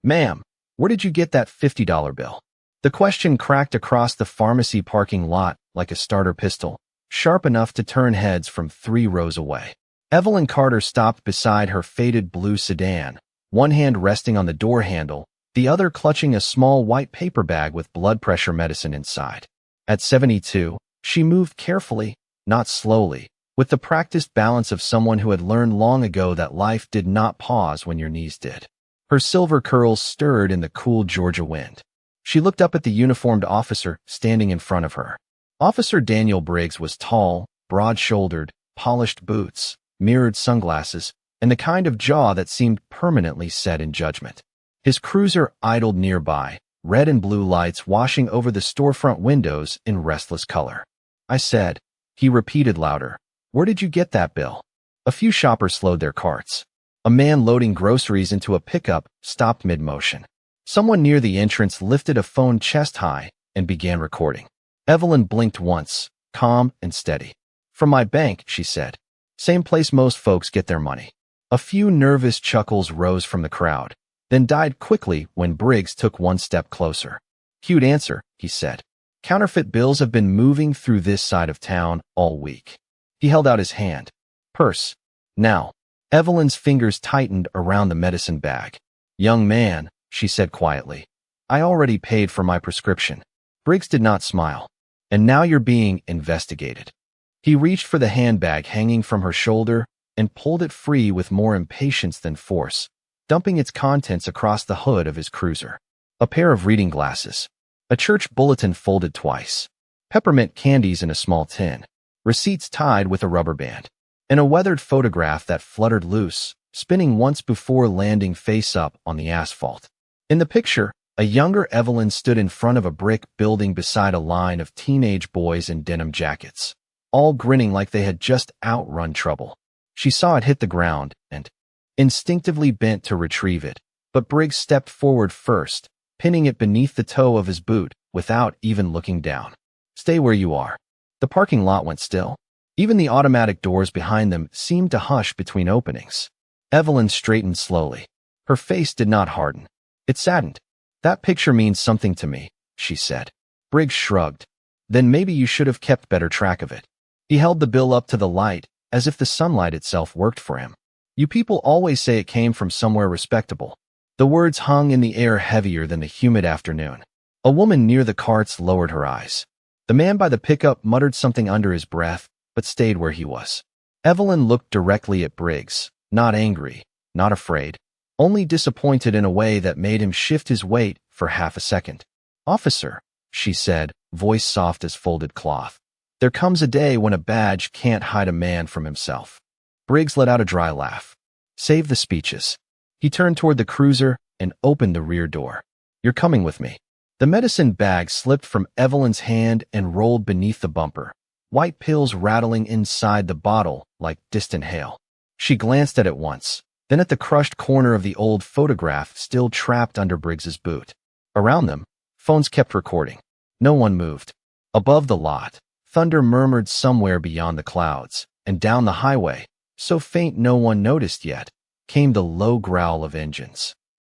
"Ma'am, where did you get that $50 bill?" The question cracked across the pharmacy parking lot like a starter pistol, sharp enough to turn heads from 3 rows away. Evelyn Carter stopped beside her faded blue sedan, one hand resting on the door handle, the other clutching a small white paper bag with blood pressure medicine inside. At 72, she moved carefully, not slowly, with the practiced balance of someone who had learned long ago that life did not pause when your knees did. Her silver curls stirred in the cool Georgia wind. She looked up at the uniformed officer standing in front of her. Officer Daniel Briggs was tall, broad-shouldered, polished boots, mirrored sunglasses, and the kind of jaw that seemed permanently set in judgment. His cruiser idled nearby, red and blue lights washing over the storefront windows in restless color. "I said," he repeated louder, "where did you get that bill?" A few shoppers slowed their carts. A man loading groceries into a pickup stopped mid-motion. Someone near the entrance lifted a phone chest-high and began recording. Evelyn blinked once, calm and steady. "From my bank," she said. "Same place most folks get their money." A few nervous chuckles rose from the crowd, then died quickly when Briggs took one step closer. "Cute answer," he said. "Counterfeit bills have been moving through this side of town all week." He held out his hand. "Purse. Now." Evelyn's fingers tightened around the medicine bag. "Young man," she said quietly, "I already paid for my prescription." Briggs did not smile. "And now you're being investigated." He reached for the handbag hanging from her shoulder and pulled it free with more impatience than force, dumping its contents across the hood of his cruiser. A pair of reading glasses, a church bulletin folded twice, peppermint candies in a small tin, receipts tied with a rubber band, and a weathered photograph that fluttered loose, spinning once before landing face up on the asphalt. In the picture, a younger Evelyn stood in front of a brick building beside a line of teenage boys in denim jackets, all grinning like they had just outrun trouble. She saw it hit the ground and instinctively bent to retrieve it, but Briggs stepped forward first, pinning it beneath the toe of his boot without even looking down. "Stay where you are." The parking lot went still. Even the automatic doors behind them seemed to hush between openings. Evelyn straightened slowly. Her face did not harden. It saddened. "That picture means something to me," she said. Briggs shrugged. "Then maybe you should have kept better track of it." He held the bill up to the light, as if the sunlight itself worked for him. "You people always say it came from somewhere respectable." The words hung in the air heavier than the humid afternoon. A woman near the carts lowered her eyes. The man by the pickup muttered something under his breath, but stayed where he was. Evelyn looked directly at Briggs, not angry, not afraid, only disappointed in a way that made him shift his weight for half a second. "Officer," she said, voice soft as folded cloth, "there comes a day when a badge can't hide a man from himself." Briggs let out a dry laugh. "Save the speeches." He turned toward the cruiser and opened the rear door. "You're coming with me." The medicine bag slipped from Evelyn's hand and rolled beneath the bumper, white pills rattling inside the bottle like distant hail. She glanced at it once, then at the crushed corner of the old photograph still trapped under Briggs's boot. Around them, phones kept recording. No one moved. Above the lot, thunder murmured somewhere beyond the clouds, and down the highway, so faint no one noticed yet, came the low growl of engines.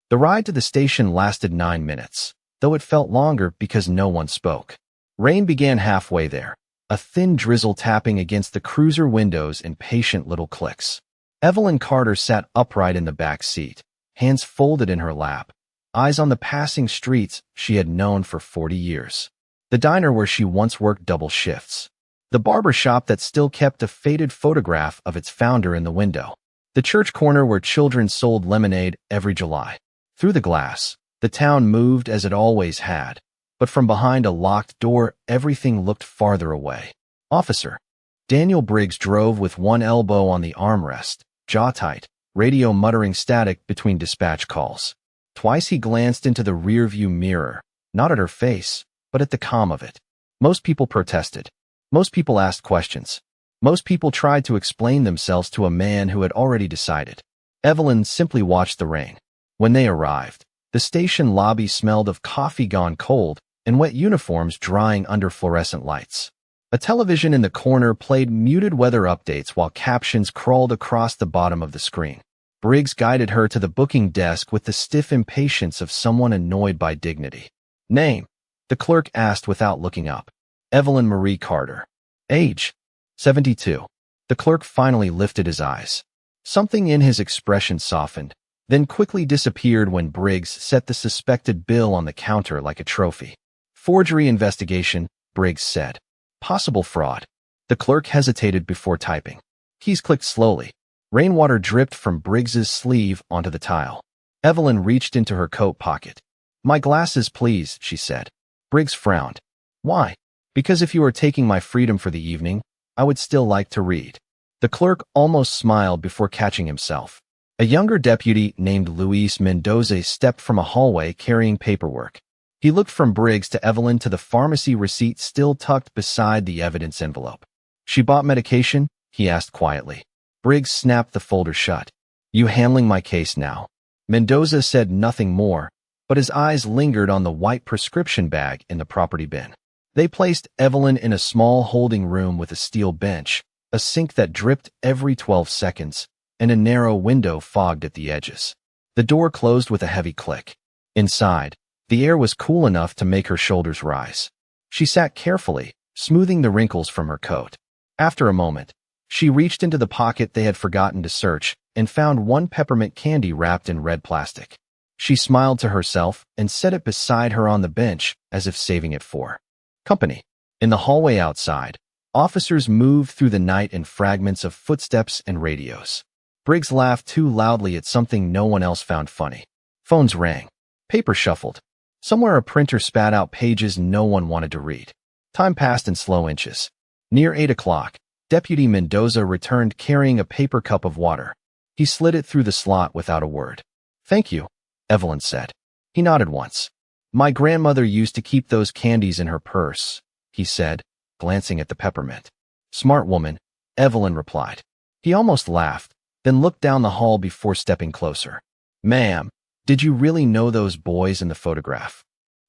The ride to the station lasted 9 minutes, though it felt longer because no one spoke. Rain began halfway there, a thin drizzle tapping against the cruiser windows in patient little clicks. Evelyn Carter sat upright in the back seat, hands folded in her lap, eyes on the passing streets she had known for 40 years. The diner where she once worked double shifts. The barber shop that still kept a faded photograph of its founder in the window. The church corner where children sold lemonade every July. Through the glass, the town moved as it always had, but from behind a locked door, everything looked farther away. "Officer." Daniel Briggs drove with one elbow on the armrest, jaw tight, radio muttering static between dispatch calls. Twice he glanced into the rearview mirror, not at her face, but at the calm of it. Most people protested. Most people asked questions. Most people tried to explain themselves to a man who had already decided. Evelyn simply watched the rain. When they arrived, the station lobby smelled of coffee gone cold and wet uniforms drying under fluorescent lights. A television in the corner played muted weather updates while captions crawled across the bottom of the screen. Briggs guided her to the booking desk with the stiff impatience of someone annoyed by dignity. Name? The clerk asked without looking up. Evelyn Marie Carter. Age? 72. The clerk finally lifted his eyes. Something in his expression softened, then quickly disappeared when Briggs set the suspected bill on the counter like a trophy. Forgery investigation, Briggs said. Possible fraud. The clerk hesitated before typing. Keys clicked slowly. Rainwater dripped from Briggs's sleeve onto the tile. Evelyn reached into her coat pocket. My glasses, please, she said. Briggs frowned. Why? Because if you are taking my freedom for the evening, I would still like to read. The clerk almost smiled before catching himself. A younger deputy named Luis Mendoza stepped from a hallway carrying paperwork. He looked from Briggs to Evelyn to the pharmacy receipt still tucked beside the evidence envelope. She bought medication? He asked quietly. Briggs snapped the folder shut. You handling my case now? Mendoza said nothing more, but his eyes lingered on the white prescription bag in the property bin. They placed Evelyn in a small holding room with a steel bench, a sink that dripped every 12 seconds, and a narrow window fogged at the edges. The door closed with a heavy click. Inside, the air was cool enough to make her shoulders rise. She sat carefully, smoothing the wrinkles from her coat. After a moment, she reached into the pocket they had forgotten to search and found one peppermint candy wrapped in red plastic. She smiled to herself and set it beside her on the bench as if saving it for company. In the hallway outside, officers moved through the night in fragments of footsteps and radios. Briggs laughed too loudly at something no one else found funny. Phones rang. Paper shuffled. Somewhere a printer spat out pages no one wanted to read. Time passed in slow inches. Near 8 o'clock, Deputy Mendoza returned carrying a paper cup of water. He slid it through the slot without a word. Thank you, Evelyn said. He nodded once. My grandmother used to keep those candies in her purse, he said, glancing at the peppermint. Smart woman, Evelyn replied. He almost laughed, then looked down the hall before stepping closer. Ma'am, did you really know those boys in the photograph?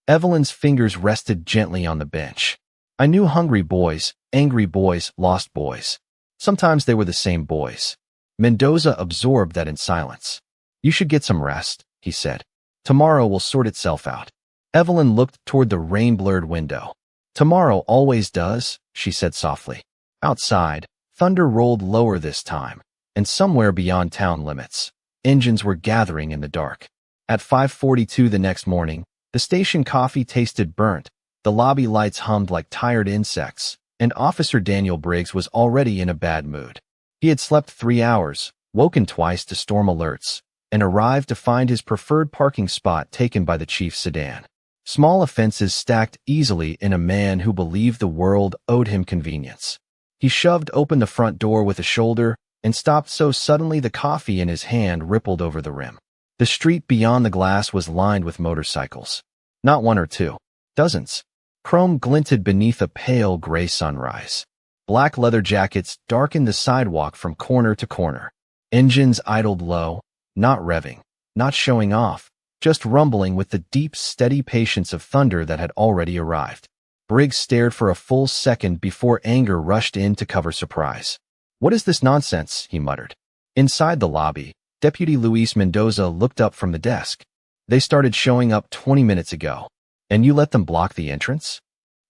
Evelyn's fingers rested gently on the bench. I knew hungry boys, angry boys, lost boys. Sometimes they were the same boys. Mendoza absorbed that in silence. You should get some rest, he said. Tomorrow will sort itself out. Evelyn looked toward the rain-blurred window. Tomorrow always does, she said softly. Outside, thunder rolled lower this time, and somewhere beyond town limits, engines were gathering in the dark. At 5:42 the next morning, the station coffee tasted burnt, the lobby lights hummed like tired insects, and Officer Daniel Briggs was already in a bad mood. He had slept 3 hours, woken twice to storm alerts, and arrived to find his preferred parking spot taken by the chief's sedan. Small offenses stacked easily in a man who believed the world owed him convenience. He shoved open the front door with a shoulder and stopped so suddenly the coffee in his hand rippled over the rim. The street beyond the glass was lined with motorcycles. Not one or two. Dozens. Chrome glinted beneath a pale gray sunrise. Black leather jackets darkened the sidewalk from corner to corner. Engines idled low, not revving, not showing off, just rumbling with the deep, steady patience of thunder that had already arrived. Briggs stared for a full second before anger rushed in to cover surprise. What is this nonsense? He muttered. Inside the lobby, Deputy Luis Mendoza looked up from the desk. They started showing up 20 minutes ago. And you let them block the entrance?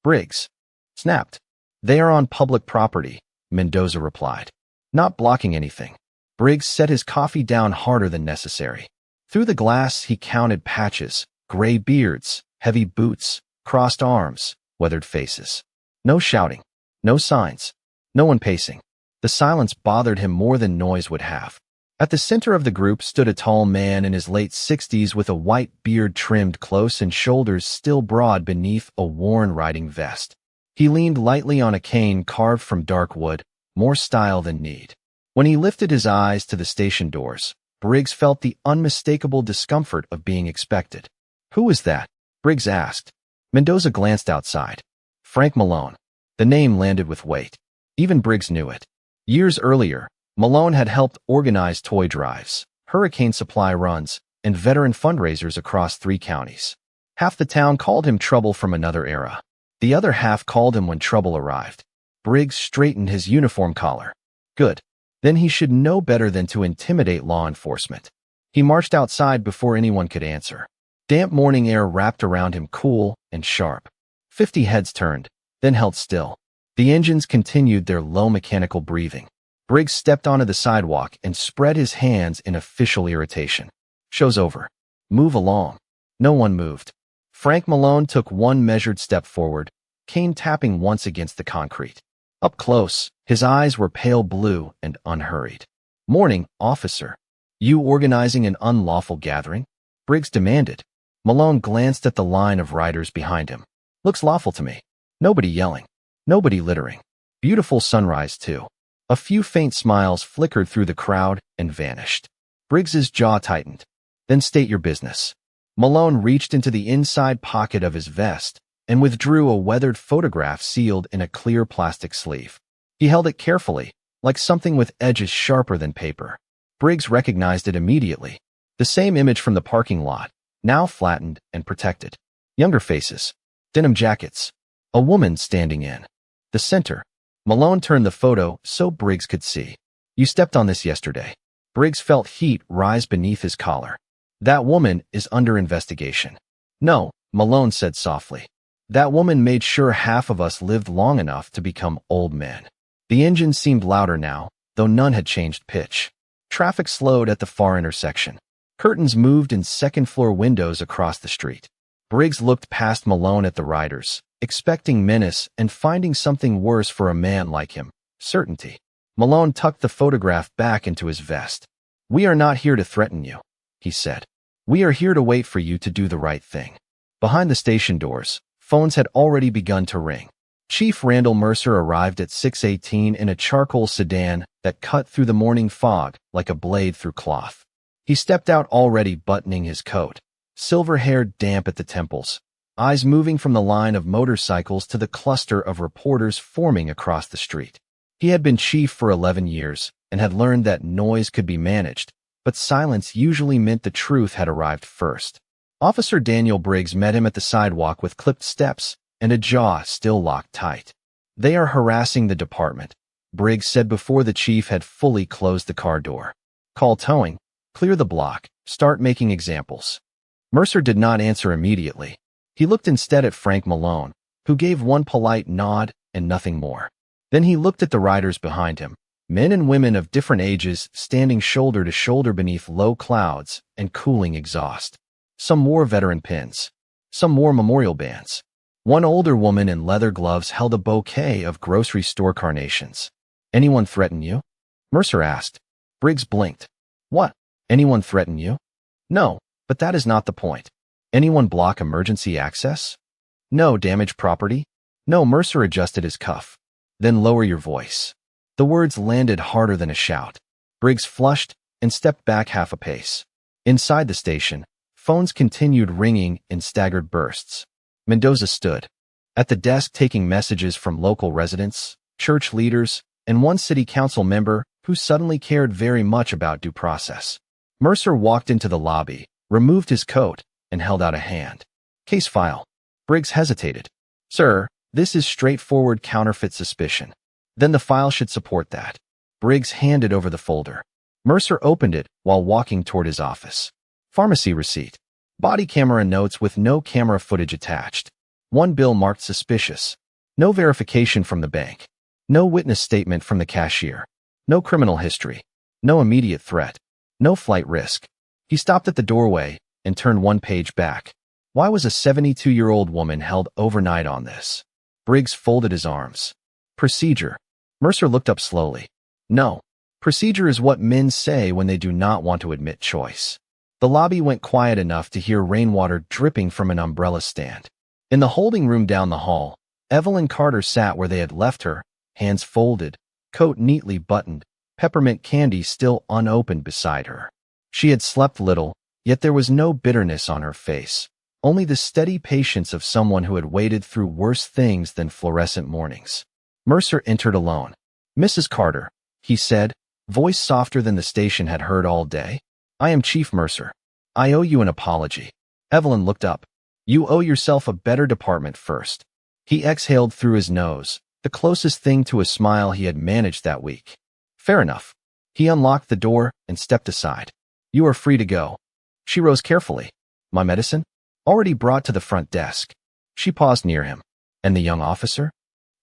Briggs snapped. They are on public property, Mendoza replied. Not blocking anything. Briggs set his coffee down harder than necessary. Through the glass he counted patches, gray beards, heavy boots, crossed arms, weathered faces. No shouting. No signs. No one pacing. The silence bothered him more than noise would have. At the center of the group stood a tall man in his late 60s with a white beard trimmed close and shoulders still broad beneath a worn riding vest. He leaned lightly on a cane carved from dark wood, more style than need. When he lifted his eyes to the station doors, Briggs felt the unmistakable discomfort of being expected. Who was that? Briggs asked. Mendoza glanced outside. Frank Malone. The name landed with weight. Even Briggs knew it. Years earlier, Malone had helped organize toy drives, hurricane supply runs, and veteran fundraisers across 3 counties. Half the town called him trouble from another era. The other half called him when trouble arrived. Briggs straightened his uniform collar. Good. Then he should know better than to intimidate law enforcement. He marched outside before anyone could answer. Damp morning air wrapped around him, cool and sharp. 50 heads turned, then held still. The engines continued their low mechanical breathing. Briggs stepped onto the sidewalk and spread his hands in official irritation. Show's over. Move along. No one moved. Frank Malone took one measured step forward, cane tapping once against the concrete. Up close, his eyes were pale blue and unhurried. "Morning, officer. You organizing an unlawful gathering?" Briggs demanded. Malone glanced at the line of riders behind him. "Looks lawful to me. Nobody yelling. Nobody littering. Beautiful sunrise, too." A few faint smiles flickered through the crowd and vanished. Briggs's jaw tightened. "Then state your business." Malone reached into the inside pocket of his vest and withdrew a weathered photograph sealed in a clear plastic sleeve. He held it carefully, like something with edges sharper than paper. Briggs recognized it immediately. The same image from the parking lot, now flattened and protected. Younger faces. Denim jackets. A woman standing in the center. Malone turned the photo so Briggs could see. "You stepped on this yesterday." Briggs felt heat rise beneath his collar. "That woman is under investigation." "No," Malone said softly. "That woman made sure half of us lived long enough to become old men." The engine seemed louder now, though none had changed pitch. Traffic slowed at the far intersection. Curtains moved in second-floor windows across the street. Briggs looked past Malone at the riders, expecting menace and finding something worse for a man like him, certainty. Malone tucked the photograph back into his vest. "We are not here to threaten you," he said. "We are here to wait for you to do the right thing." Behind the station doors, phones had already begun to ring. Chief Randall Mercer arrived at 6:18 in a charcoal sedan that cut through the morning fog like a blade through cloth. He stepped out already buttoning his coat, silver hair damp at the temples, eyes moving from the line of motorcycles to the cluster of reporters forming across the street. He had been chief for 11 years and had learned that noise could be managed, but silence usually meant the truth had arrived first. Officer Daniel Briggs met him at the sidewalk with clipped steps and a jaw still locked tight. "They are harassing the department," Briggs said before the chief had fully closed the car door. "Call towing, clear the block, start making examples." Mercer did not answer immediately. He looked instead at Frank Malone, who gave one polite nod and nothing more. Then he looked at the riders behind him, men and women of different ages standing shoulder to shoulder beneath low clouds and cooling exhaust. Some wore veteran pins. Some wore memorial bands. One older woman in leather gloves held a bouquet of grocery store carnations. "Anyone threaten you?" Mercer asked. Briggs blinked. "What? Anyone threaten you?" "No, but that is not the point." "Anyone block emergency access?" "No. Damage property?" "No." Mercer adjusted his cuff. "Then lower your voice." The words landed harder than a shout. Briggs flushed and stepped back half a pace. Inside the station, phones continued ringing in staggered bursts. Mendoza stood at the desk taking messages from local residents, church leaders, and one city council member who suddenly cared very much about due process. Mercer walked into the lobby, removed his coat, and held out a hand. "Case file." Briggs hesitated. "Sir, this is straightforward counterfeit suspicion." "Then the file should support that." Briggs handed over the folder. Mercer opened it while walking toward his office. Pharmacy receipt. Body camera notes with no camera footage attached. One bill marked suspicious. No verification from the bank. No witness statement from the cashier. No criminal history. No immediate threat. No flight risk. He stopped at the doorway and turned one page back. Why was a 72-year-old woman held overnight on this? Briggs folded his arms. Procedure. Mercer looked up slowly. "No. Procedure is what men say when they do not want to admit choice." The lobby went quiet enough to hear rainwater dripping from an umbrella stand. In the holding room down the hall, Evelyn Carter sat where they had left her, hands folded, coat neatly buttoned, peppermint candy still unopened beside her. She had slept little, yet there was no bitterness on her face, only the steady patience of someone who had waded through worse things than fluorescent mornings. Mercer entered alone. "Mrs. Carter," he said, voice softer than the station had heard all day. "I am Chief Mercer. I owe you an apology." Evelyn looked up. "You owe yourself a better department first." He exhaled through his nose, the closest thing to a smile he had managed that week. "Fair enough. He unlocked the door and stepped aside. You are free to go. She rose carefully. My medicine? Already brought to the front desk. She paused near him. And the young officer?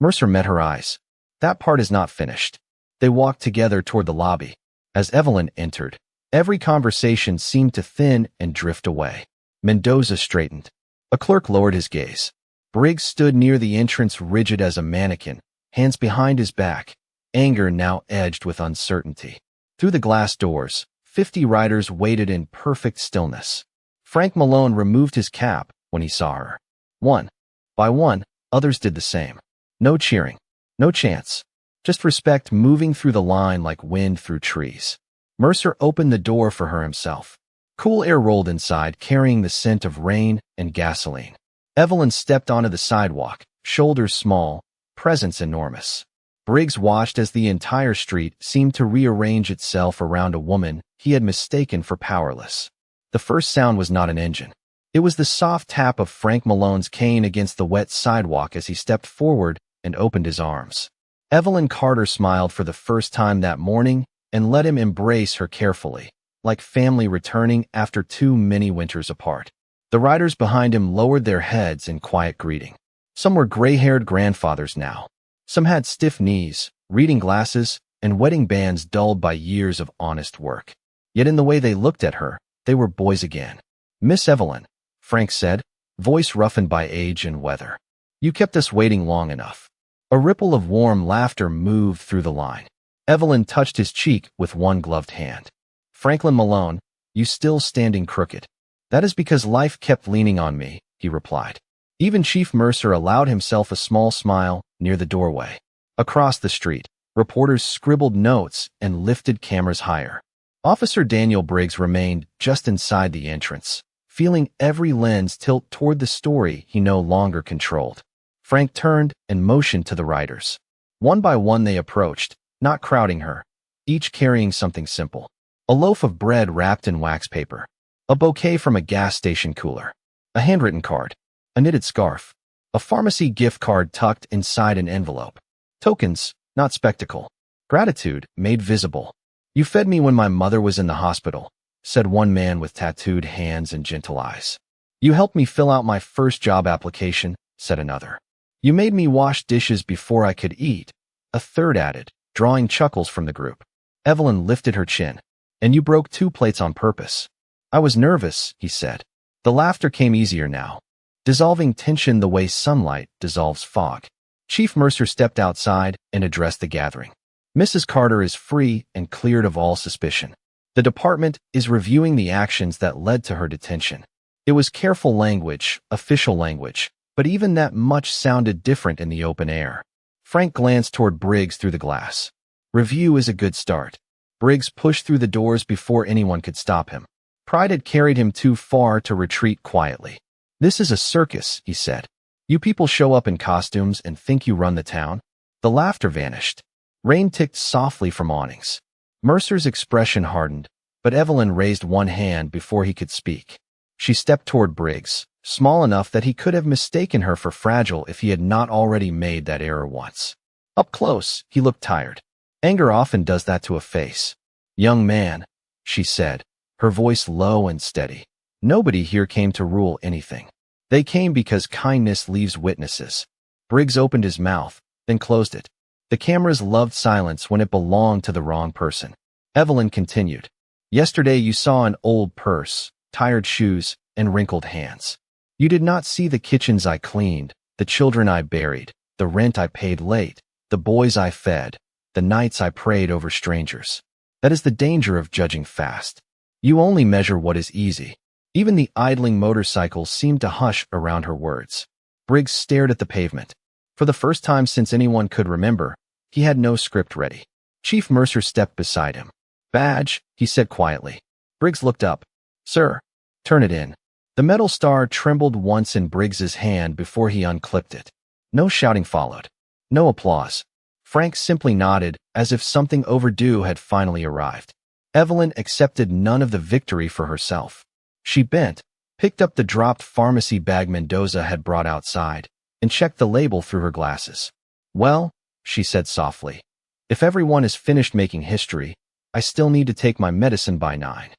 Mercer met her eyes. That part is not finished. They walked together toward the lobby. As Evelyn entered, every conversation seemed to thin and drift away. Mendoza straightened. A clerk lowered his gaze. Briggs stood near the entrance, rigid as a mannequin, hands behind his back, anger now edged with uncertainty. Through the glass doors, 50 riders waited in perfect stillness. Frank Malone removed his cap when he saw her. One by one, others did the same. No cheering, no chants, just respect moving through the line like wind through trees. Mercer opened the door for her himself. Cool air rolled inside, carrying the scent of rain and gasoline. Evelyn stepped onto the sidewalk, shoulders small, presence enormous. Briggs watched as the entire street seemed to rearrange itself around a woman he had mistaken for powerless. The first sound was not an engine. It was the soft tap of Frank Malone's cane against the wet sidewalk as he stepped forward and opened his arms. Evelyn Carter smiled for the first time that morning and let him embrace her carefully, like family returning after too many winters apart. The riders behind him lowered their heads in quiet greeting. Some were gray-haired grandfathers now. Some had stiff knees, reading glasses, and wedding bands dulled by years of honest work. Yet in the way they looked at her, they were boys again. Miss Evelyn, Frank said, voice roughened by age and weather. You kept us waiting long enough. A ripple of warm laughter moved through the line. Evelyn touched his cheek with one gloved hand. Franklin Malone, you still standing crooked. That is because life kept leaning on me, he replied. Even Chief Mercer allowed himself a small smile near the doorway. Across the street, reporters scribbled notes and lifted cameras higher. Officer Daniel Briggs remained just inside the entrance, feeling every lens tilt toward the story he no longer controlled. Frank turned and motioned to the riders. One by one they approached, not crowding her, each carrying something simple. A loaf of bread wrapped in wax paper. A bouquet from a gas station cooler. A handwritten card. A knitted scarf. A pharmacy gift card tucked inside an envelope. Tokens, not spectacle. Gratitude made visible. You fed me when my mother was in the hospital, said one man with tattooed hands and gentle eyes. You helped me fill out my first job application, said another. You made me wash dishes before I could eat, a third added, drawing chuckles from the group. Evelyn lifted her chin. And you broke 2 plates on purpose. I was nervous, he said. The laughter came easier now, dissolving tension the way sunlight dissolves fog. Chief Mercer stepped outside and addressed the gathering. Mrs. Carter is free and cleared of all suspicion. The department is reviewing the actions that led to her detention. It was careful language, official language, but even that much sounded different in the open air. Frank glanced toward Briggs through the glass. Review is a good start. Briggs pushed through the doors before anyone could stop him. Pride had carried him too far to retreat quietly. This is a circus, he said. You people show up in costumes and think you run the town? The laughter vanished. Rain ticked softly from awnings. Mercer's expression hardened, but Evelyn raised one hand before he could speak. She stepped toward Briggs, small enough that he could have mistaken her for fragile if he had not already made that error once. Up close, he looked tired. Anger often does that to a face. Young man, she said, her voice low and steady. Nobody here came to rule anything. They came because kindness leaves witnesses. Briggs opened his mouth, then closed it. The cameras loved silence when it belonged to the wrong person. Evelyn continued. Yesterday you saw an old purse, tired shoes, and wrinkled hands. You did not see the kitchens I cleaned, the children I buried, the rent I paid late, the boys I fed, the nights I prayed over strangers. That is the danger of judging fast. You only measure what is easy. Even the idling motorcycles seemed to hush around her words. Briggs stared at the pavement. For the first time since anyone could remember, he had no script ready. Chief Mercer stepped beside him. Badge, he said quietly. Briggs looked up. Sir, turn it in. The metal star trembled once in Briggs's hand before he unclipped it. No shouting followed. No applause. Frank simply nodded, as if something overdue had finally arrived. Evelyn accepted none of the victory for herself. She bent, picked up the dropped pharmacy bag Mendoza had brought outside, and checked the label through her glasses. Well, she said softly, if everyone is finished making history, I still need to take my medicine by 9.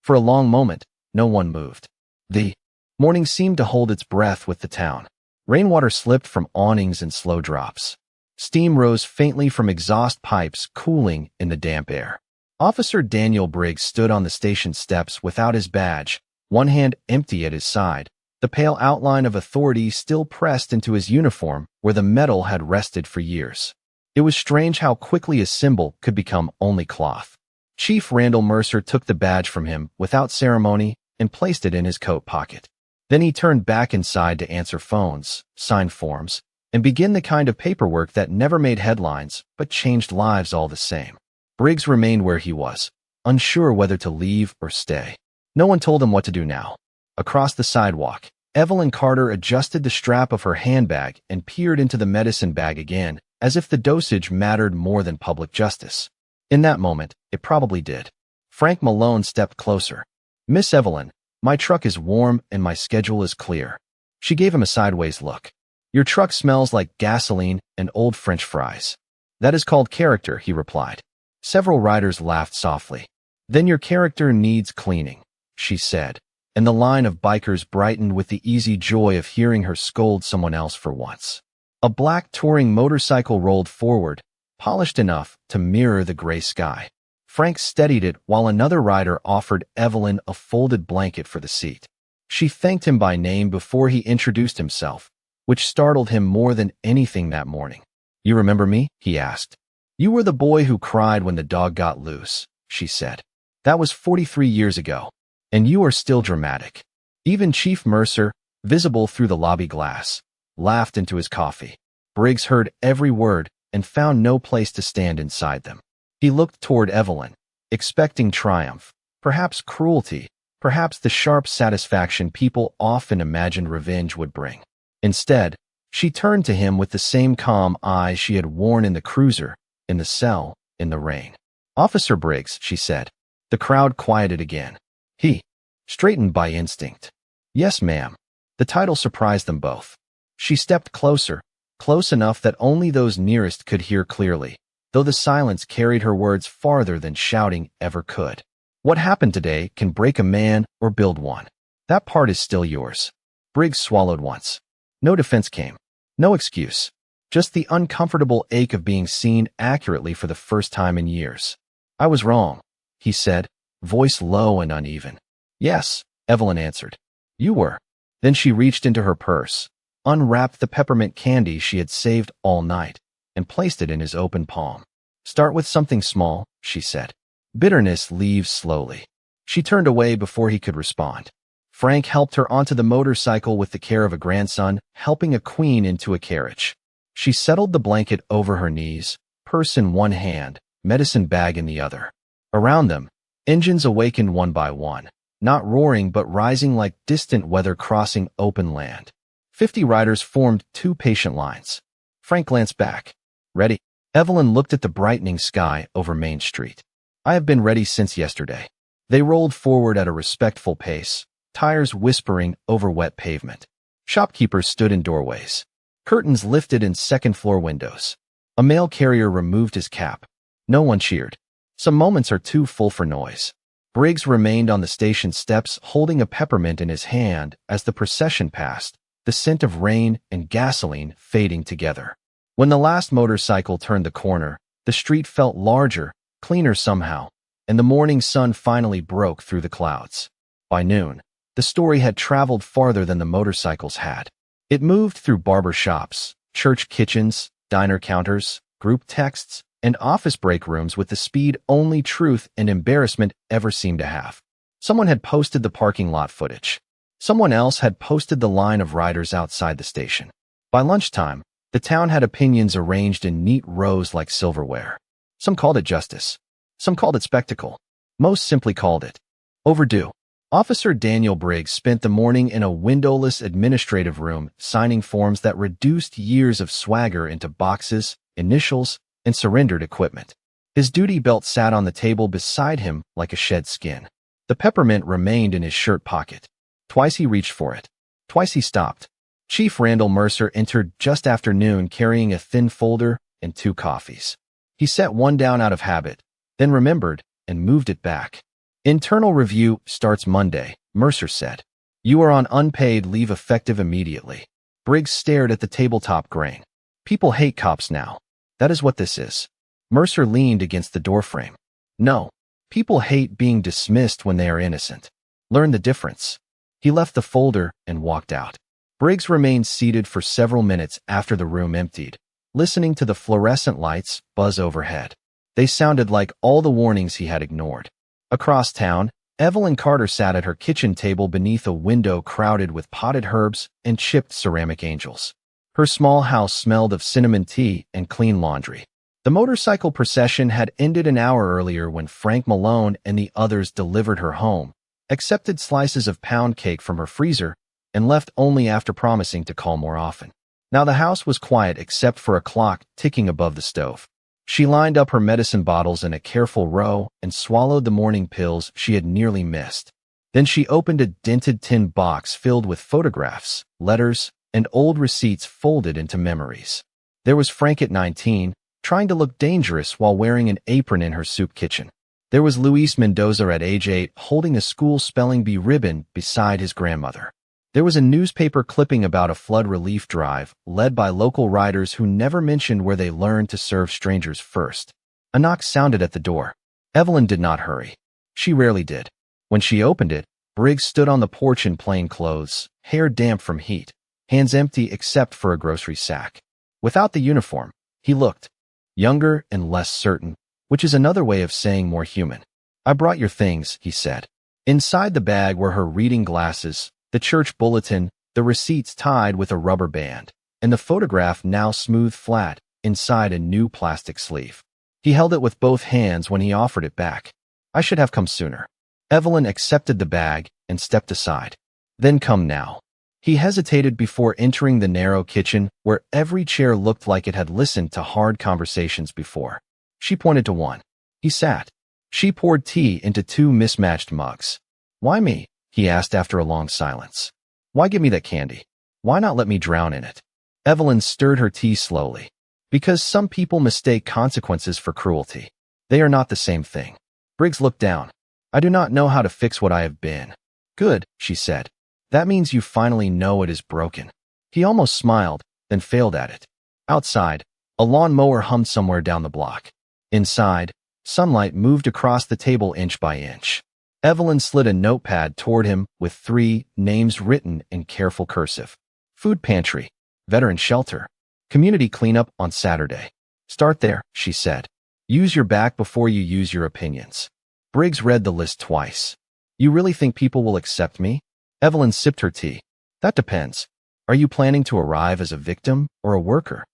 For a long moment, no one moved. The morning seemed to hold its breath with the town. Rainwater slipped from awnings in slow drops. Steam rose faintly from exhaust pipes, cooling in the damp air. Officer Daniel Briggs stood on the station steps without his badge, one hand empty at his side, the pale outline of authority still pressed into his uniform where the metal had rested for years. It was strange how quickly a symbol could become only cloth. Chief Randall Mercer took the badge from him without ceremony and placed it in his coat pocket. Then he turned back inside to answer phones, sign forms, and begin the kind of paperwork that never made headlines but changed lives all the same. Briggs remained where he was, unsure whether to leave or stay. No one told him what to do now. Across the sidewalk, Evelyn Carter adjusted the strap of her handbag and peered into the medicine bag again, as if the dosage mattered more than public justice. In that moment, it probably did. Frank Malone stepped closer. "Miss Evelyn, my truck is warm and my schedule is clear." She gave him a sideways look. "Your truck smells like gasoline and old French fries." "That is called character," he replied. Several riders laughed softly. "Then your character needs cleaning," she said, and the line of bikers brightened with the easy joy of hearing her scold someone else for once. A black touring motorcycle rolled forward, polished enough to mirror the gray sky. Frank steadied it while another rider offered Evelyn a folded blanket for the seat. She thanked him by name before he introduced himself, which startled him more than anything that morning. "You remember me?" he asked. "You were the boy who cried when the dog got loose," she said. "That was 43 years ago. And you are still dramatic." Even Chief Mercer, visible through the lobby glass, laughed into his coffee. Briggs heard every word and found no place to stand inside them. He looked toward Evelyn, expecting triumph, perhaps cruelty, perhaps the sharp satisfaction people often imagined revenge would bring. Instead, she turned to him with the same calm eyes she had worn in the cruiser, in the cell, in the rain. "Officer Briggs," she said. The crowd quieted again. He straightened by instinct. "Yes, ma'am." The title surprised them both. She stepped closer, close enough that only those nearest could hear clearly, though the silence carried her words farther than shouting ever could. "What happened today can break a man or build one. That part is still yours." Briggs swallowed once. No defense came. No excuse. Just the uncomfortable ache of being seen accurately for the first time in years. "I was wrong," he said, voice low and uneven. "Yes," Evelyn answered. "You were." Then she reached into her purse, unwrapped the peppermint candy she had saved all night, and placed it in his open palm. "Start with something small," she said. "Bitterness leaves slowly." She turned away before he could respond. Frank helped her onto the motorcycle with the care of a grandson, helping a queen into a carriage. She settled the blanket over her knees, purse in one hand, medicine bag in the other. Around them, engines awakened one by one, not roaring but rising like distant weather crossing open land. 50 riders formed 2 patient lines. Frank glanced back. "Ready?" Evelyn looked at the brightening sky over Main Street. "I have been ready since yesterday." They rolled forward at a respectful pace, tires whispering over wet pavement. Shopkeepers stood in doorways. Curtains lifted in second-floor windows. A mail carrier removed his cap. No one cheered. Some moments are too full for noise. Briggs remained on the station steps holding a peppermint in his hand as the procession passed, the scent of rain and gasoline fading together. When the last motorcycle turned the corner, the street felt larger, cleaner somehow, and the morning sun finally broke through the clouds. By noon, the story had traveled farther than the motorcycles had. It moved through barber shops, church kitchens, diner counters, group texts, and office break rooms with the speed only truth and embarrassment ever seemed to have. Someone had posted the parking lot footage. Someone else had posted the line of riders outside the station. By lunchtime, the town had opinions arranged in neat rows like silverware. Some called it justice. Some called it spectacle. Most simply called it overdue. Officer Daniel Briggs spent the morning in a windowless administrative room signing forms that reduced years of swagger into boxes, initials, and surrendered equipment. His duty belt sat on the table beside him like a shed skin. The peppermint remained in his shirt pocket. Twice he reached for it. Twice he stopped. Chief Randall Mercer entered just after noon carrying a thin folder and 2 coffees. He set one down out of habit, then remembered and moved it back. Internal review starts Monday, Mercer said. You are on unpaid leave effective immediately. Briggs stared at the tabletop grain. People hate cops now. That is what this is. Mercer leaned against the doorframe. No. People hate being dismissed when they are innocent. Learn the difference. He left the folder and walked out. Briggs remained seated for several minutes after the room emptied, listening to the fluorescent lights buzz overhead. They sounded like all the warnings he had ignored. Across town, Evelyn Carter sat at her kitchen table beneath a window crowded with potted herbs and chipped ceramic angels. Her small house smelled of cinnamon tea and clean laundry. The motorcycle procession had ended an hour earlier when Frank Malone and the others delivered her home, accepted slices of pound cake from her freezer, and left only after promising to call more often. Now the house was quiet except for a clock ticking above the stove. She lined up her medicine bottles in a careful row and swallowed the morning pills she had nearly missed. Then she opened a dented tin box filled with photographs, letters, and old receipts folded into memories. There was Frank at 19, trying to look dangerous while wearing an apron in her soup kitchen. There was Luis Mendoza at age 8 holding a school spelling bee ribbon beside his grandmother. There was a newspaper clipping about a flood relief drive led by local writers who never mentioned where they learned to serve strangers first. A knock sounded at the door. Evelyn did not hurry. She rarely did. When she opened it, Briggs stood on the porch in plain clothes, hair damp from heat, hands empty except for a grocery sack. Without the uniform, he looked younger and less certain, which is another way of saying more human. I brought your things, he said. Inside the bag were her reading glasses, the church bulletin, the receipts tied with a rubber band, and the photograph now smooth flat inside a new plastic sleeve. He held it with both hands when he offered it back. I should have come sooner. Evelyn accepted the bag and stepped aside. Then come now. He hesitated before entering the narrow kitchen where every chair looked like it had listened to hard conversations before. She pointed to one. He sat. She poured tea into 2 mismatched mugs. Why me? He asked after a long silence. Why give me that candy? Why not let me drown in it? Evelyn stirred her tea slowly. Because some people mistake consequences for cruelty. They are not the same thing. Briggs looked down. I do not know how to fix what I have been. Good, she said. That means you finally know it is broken. He almost smiled, then failed at it. Outside, a lawn mower hummed somewhere down the block. Inside, sunlight moved across the table inch by inch. Evelyn slid a notepad toward him with 3 names written in careful cursive. Food pantry, veteran shelter, community cleanup on Saturday. Start there, she said. Use your back before you use your opinions. Briggs read the list twice. You really think people will accept me? Evelyn sipped her tea. That depends. Are you planning to arrive as a victim or a worker?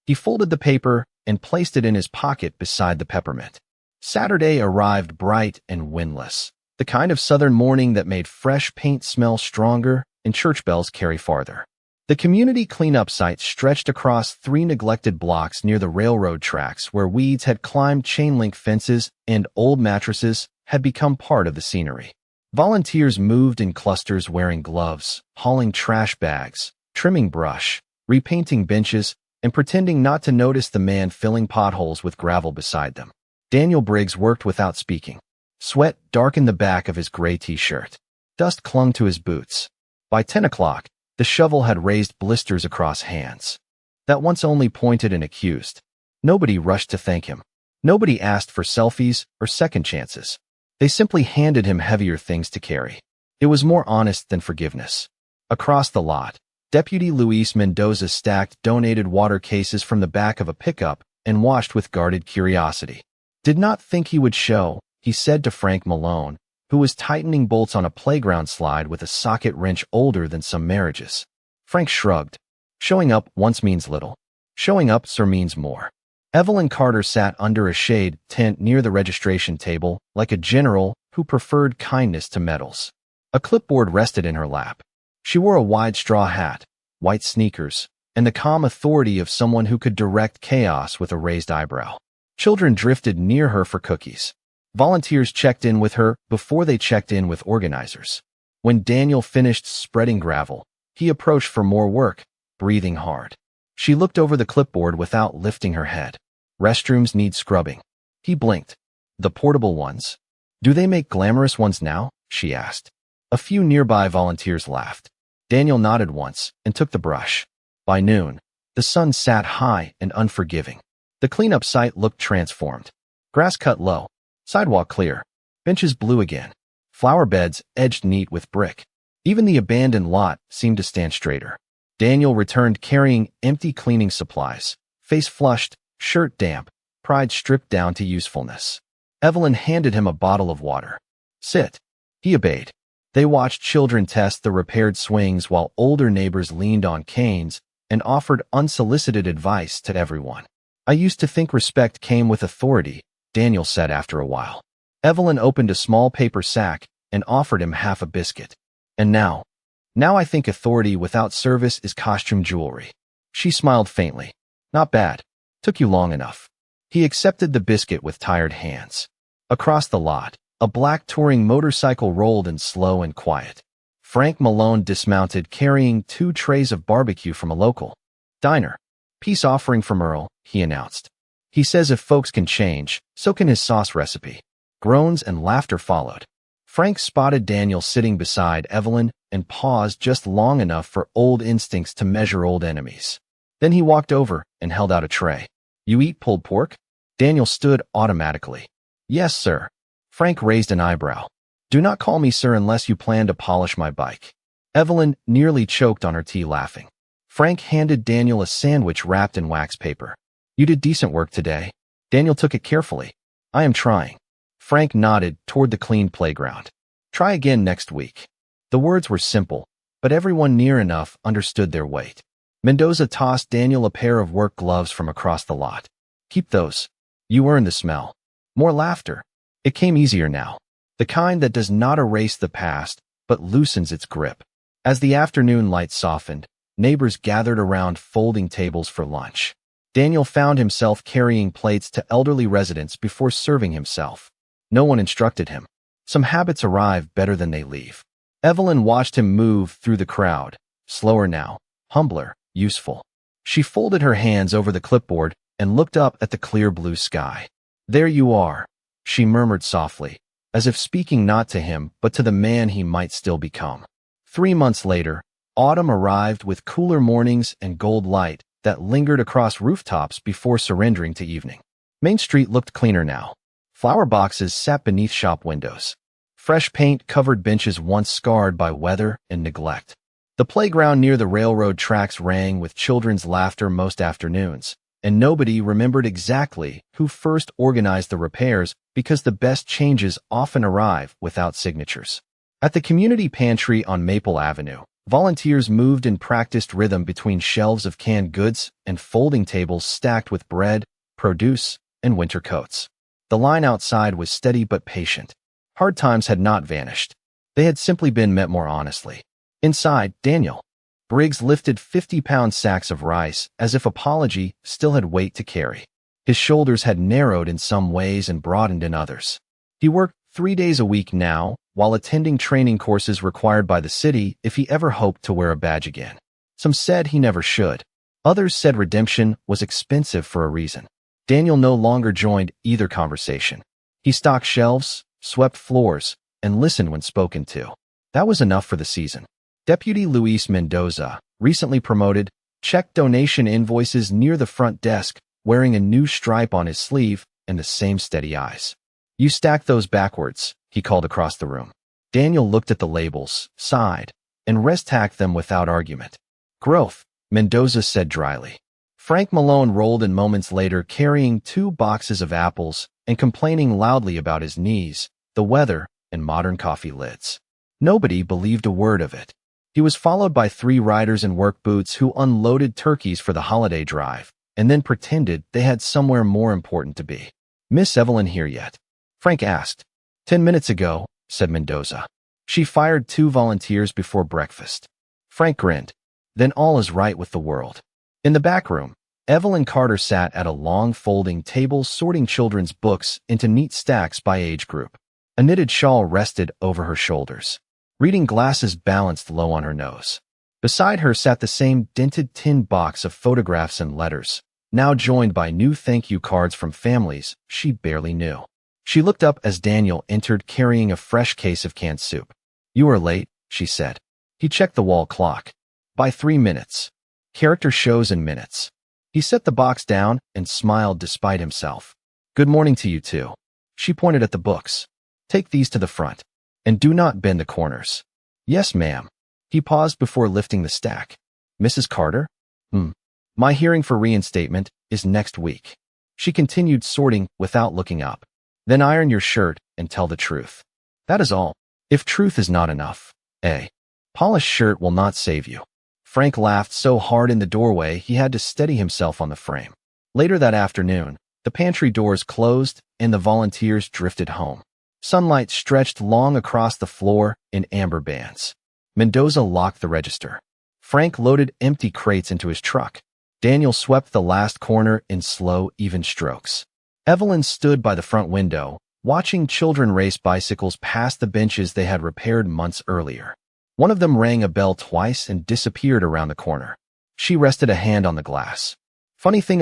He folded the paper and placed it in his pocket beside the peppermint. Saturday arrived bright and windless. The kind of southern morning that made fresh paint smell stronger and church bells carry farther. The community cleanup site stretched across 3 neglected blocks near the railroad tracks where weeds had climbed chain-link fences and old mattresses had become part of the scenery. Volunteers moved in clusters wearing gloves, hauling trash bags, trimming brush, repainting benches, and pretending not to notice the man filling potholes with gravel beside them. Daniel Briggs worked without speaking. Sweat darkened the back of his gray t-shirt. Dust clung to his boots. By 10 o'clock, the shovel had raised blisters across hands that once only pointed and accused. Nobody rushed to thank him. Nobody asked for selfies or second chances. They simply handed him heavier things to carry. It was more honest than forgiveness. Across the lot, Deputy Luis Mendoza stacked donated water cases from the back of a pickup and watched with guarded curiosity. Did not think he would show, he said to Frank Malone, who was tightening bolts on a playground slide with a socket wrench older than some marriages. Frank shrugged. Showing up once means little. Showing up, sir, means more. Evelyn Carter sat under a shade tent near the registration table, like a general who preferred kindness to medals. A clipboard rested in her lap. She wore a wide straw hat, white sneakers, and the calm authority of someone who could direct chaos with a raised eyebrow. Children drifted near her for cookies. Volunteers checked in with her before they checked in with organizers. When Daniel finished spreading gravel, he approached for more work, breathing hard. She looked over the clipboard without lifting her head. Restrooms need scrubbing. He blinked. The portable ones. Do they make glamorous ones now? She asked. A few nearby volunteers laughed. Daniel nodded once and took the brush. By noon, the sun sat high and unforgiving. The cleanup site looked transformed. Grass cut low, sidewalk clear, benches blue again, flower beds edged neat with brick. Even the abandoned lot seemed to stand straighter. Daniel returned carrying empty cleaning supplies, face flushed, shirt damp, pride stripped down to usefulness. Evelyn handed him a bottle of water. Sit. He obeyed. They watched children test the repaired swings while older neighbors leaned on canes and offered unsolicited advice to everyone. I used to think respect came with authority, Daniel said after a while. Evelyn opened a small paper sack and offered him half a biscuit. And now I think authority without service is costume jewelry. She smiled faintly. Not bad. Took you long enough. He accepted the biscuit with tired hands. Across the lot, a black touring motorcycle rolled in slow and quiet. Frank Malone dismounted carrying 2 trays of barbecue from a local diner. Peace offering from Earl, he announced. He says if folks can change, so can his sauce recipe. Groans and laughter followed. Frank spotted Daniel sitting beside Evelyn and paused just long enough for old instincts to measure old enemies. Then he walked over and held out a tray. You eat pulled pork? Daniel stood automatically. Yes, sir. Frank raised an eyebrow. Do not call me sir unless you plan to polish my bike. Evelyn nearly choked on her tea laughing. Frank handed Daniel a sandwich wrapped in wax paper. You did decent work today. Daniel took it carefully. I am trying. Frank nodded toward the clean playground. Try again next week. The words were simple, but everyone near enough understood their weight. Mendoza tossed Daniel a pair of work gloves from across the lot. Keep those. You earned the smell. More laughter. It came easier now. The kind that does not erase the past, but loosens its grip. As the afternoon light softened, neighbors gathered around folding tables for lunch. Daniel found himself carrying plates to elderly residents before serving himself. No one instructed him. Some habits arrive better than they leave. Evelyn watched him move through the crowd, slower now, humbler, useful. She folded her hands over the clipboard and looked up at the clear blue sky. There you are, she murmured softly, as if speaking not to him but to the man he might still become. 3 months later, autumn arrived with cooler mornings and gold light that lingered across rooftops before surrendering to evening. Main Street looked cleaner now. Flower boxes sat beneath shop windows. Fresh paint covered benches once scarred by weather and neglect. The playground near the railroad tracks rang with children's laughter most afternoons, and nobody remembered exactly who first organized the repairs because the best changes often arrive without signatures. At the community pantry on Maple Avenue, volunteers moved in practiced rhythm between shelves of canned goods and folding tables stacked with bread, produce, and winter coats. The line outside was steady but patient. Hard times had not vanished. They had simply been met more honestly. Inside, Daniel Briggs lifted 50-pound sacks of rice as if apology still had weight to carry. His shoulders had narrowed in some ways and broadened in others. He worked 3 days a week now, while attending training courses required by the city if he ever hoped to wear a badge again. Some said he never should. Others said redemption was expensive for a reason. Daniel no longer joined either conversation. He stocked shelves, swept floors, and listened when spoken to. That was enough for the season. Deputy Luis Mendoza, recently promoted, checked donation invoices near the front desk, wearing a new stripe on his sleeve and the same steady eyes. You stack those backwards, he called across the room. Daniel looked at the labels, sighed, and rest-tacked them without argument. Growth, Mendoza said dryly. Frank Malone rolled in moments later carrying 2 boxes of apples and complaining loudly about his knees, the weather, and modern coffee lids. Nobody believed a word of it. He was followed by 3 riders in work boots who unloaded turkeys for the holiday drive and then pretended they had somewhere more important to be. Miss Evelyn here yet? Frank asked. 10 minutes ago, said Mendoza. She fired 2 volunteers before breakfast. Frank grinned. Then all is right with the world. In the back room, Evelyn Carter sat at a long folding table sorting children's books into neat stacks by age group. A knitted shawl rested over her shoulders. Reading glasses balanced low on her nose. Beside her sat the same dented tin box of photographs and letters, now joined by new thank you cards from families she barely knew. She looked up as Daniel entered carrying a fresh case of canned soup. "You are late," she said. He checked the wall clock. "By 3 minutes. Character shows in minutes." He set the box down and smiled despite himself. "Good morning to you too." She pointed at the books. "Take these to the front. And do not bend the corners." "Yes, ma'am." He paused before lifting the stack. "Mrs. Carter?" My hearing for reinstatement is next week." She continued sorting without looking up. "Then iron your shirt and tell the truth. That is all. If truth is not enough, a polished shirt will not save you." Frank laughed so hard in the doorway he had to steady himself on the frame. Later that afternoon, the pantry doors closed and the volunteers drifted home. Sunlight stretched long across the floor in amber bands. Mendoza locked the register. Frank loaded empty crates into his truck. Daniel swept the last corner in slow, even strokes. Evelyn stood by the front window, watching children race bicycles past the benches they had repaired months earlier. One of them rang a bell twice and disappeared around the corner. She rested a hand on the glass. "Funny thing